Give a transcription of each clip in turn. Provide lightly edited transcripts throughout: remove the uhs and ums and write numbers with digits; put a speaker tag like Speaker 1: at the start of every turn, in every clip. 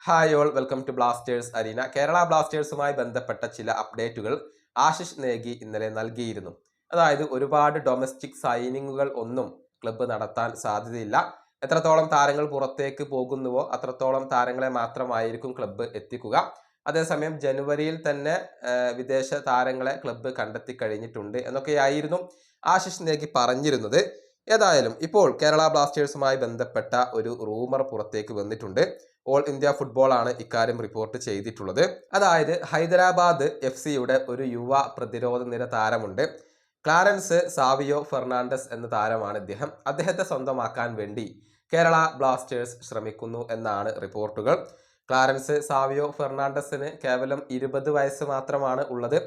Speaker 1: Hi all, welcome to Blasters arena. Kerala ബ്ലാസ്റ്റേഴ്സുമായി ബന്ധപ്പെട്ട ചില അപ്ഡേറ്റുകൾ ആശിഷ് നേഗി ഇന്നലെ നൽകിയിരുന്നു. അതായത് ഒരുപാട് ഡൊമസ്റ്റിക് സൈനിങ്ങുകൾ ഒന്നും ക്ലബ്ബ് നടത്താൻ സാധ്യതയില്ല. എത്രത്തോളം താരങ്ങൾ പുറത്തേക്ക് പോകുന്നുവോ അത്രത്തോളം താരങ്ങളെ മാത്രമായിരിക്കും ക്ലബ്ബ് എത്തിക്കുക. അതേസമയം ജനുവരിയിൽ തന്നെ വിദേശ താരങ്ങളെ ക്ലബ്ബ് കണ്ടെത്തി കഴിഞ്ഞിട്ടുണ്ട് എന്നൊക്കെയായിരുന്നു ആശിഷ് നേഗി പറഞ്ഞിരുന്നത്. ഏതായാലും ഇപ്പോൾ കേരള ബ്ലാസ്റ്റേഴ്സുമായി ബന്ധപ്പെട്ട ഒരു റൂമർ പുറത്തേക്ക് വന്നിട്ടുണ്ട്. ഓൾ ഇന്ത്യ ഫുട്ബോൾ ആണ് ഇക്കാര്യം റിപ്പോർട്ട് ചെയ്തിട്ടുള്ളത്. അതായത് ഹൈദരാബാദ് FC-യുടെ ഒരു യുവ പ്രതിരോധ നിര താരമുണ്ട്. ക്ലാരൻസ് സാവിയോ ഫെർണാണ്ടസ് എന്ന താരമാണ് ഇദ്ദേഹം. അദ്ദേഹത്തെ സ്വന്തമാക്കാൻ വേണ്ടി കേരള ബ്ലാസ്റ്റേഴ്സ് ശ്രമിക്കുന്നു എന്നാണ് റിപ്പോർട്ടുകൾ. ക്ലാരൻസ് സാവിയോ ഫെർണാണ്ടസിന് കേവലം 20 വയസ്സ് മാത്രമാണ് ഉള്ളത്.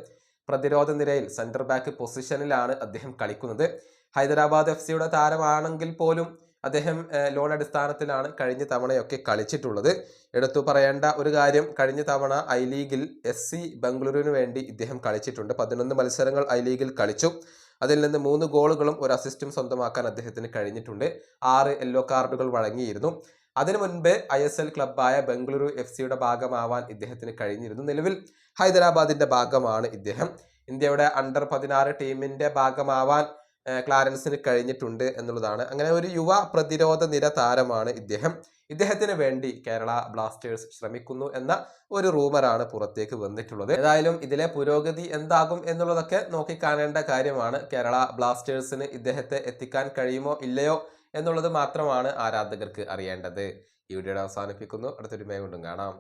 Speaker 1: പ്രതിരോധ നിരയിൽ സെന്റർ ബാക്ക് പൊസിഷനിലാണ് അദ്ദേഹം കളിക്കുന്നത്. ഹൈദരാബാദ് FC-യുടെ താരമാണെങ്കിൽ പോലും അദ്ദേഹം ലോൺ അടിസ്ഥാനത്തിലാണ് കഴിഞ്ഞ തവണയൊക്കെ കളിച്ചിട്ടുള്ളത്. എടുത്തു പറയേണ്ട ഒരു കാര്യം, കഴിഞ്ഞ തവണ ഐ ലീഗിൽ SC ബംഗളൂരുവിന് വേണ്ടി ഇദ്ദേഹം കളിച്ചിട്ടുണ്ട്. 11 മത്സരങ്ങൾ ഐ ലീഗിൽ കളിച്ചു. അതിൽ നിന്ന് 3 ഗോളുകളും ഒരു അസിസ്റ്റും സ്വന്തമാക്കാൻ അദ്ദേഹത്തിന് കഴിഞ്ഞിട്ടുണ്ട്. 6 യെല്ലോ കാർഡുകൾ വഴങ്ങിയിരുന്നു. അതിനു മുൻപ് ISL ക്ലബ്ബായ ബംഗളൂരു FC-യുടെ ഭാഗമാവാൻ ഇദ്ദേഹത്തിന് കഴിഞ്ഞിരുന്നു. നിലവിൽ ഹൈദരാബാദിന്റെ ഭാഗമാണ് ഇദ്ദേഹം. ഇന്ത്യയുടെ അണ്ടർ 16 ടീമിന്റെ ഭാഗമാവാൻ ക്ലാരൻസിന് കഴിഞ്ഞിട്ടുണ്ട് എന്നുള്ളതാണ്. അങ്ങനെ ഒരു യുവ പ്രതിരോധ നിര താരമാണ് ഇദ്ദേഹം. ഇദ്ദേഹത്തിന് വേണ്ടി കേരള ബ്ലാസ്റ്റേഴ്സ് ശ്രമിക്കുന്നു എന്ന ഒരു റൂമറാണ് പുറത്തേക്ക് വന്നിട്ടുള്ളത്. ഏതായാലും ഇതിലെ പുരോഗതി എന്താകും എന്നുള്ളതൊക്കെ നോക്കിക്കാണേണ്ട കാര്യമാണ്. കേരള ബ്ലാസ്റ്റേഴ്സിന് ഇദ്ദേഹത്തെ എത്തിക്കാൻ കഴിയുമോ ഇല്ലയോ എന്നുള്ളത് മാത്രമാണ് ആരാധകർക്ക് അറിയേണ്ടത്. ഈ വീഡിയോ അവസാനിപ്പിക്കുന്നു. അടുത്തൊരു വീഡിയോ കൊണ്ടും കാണാം.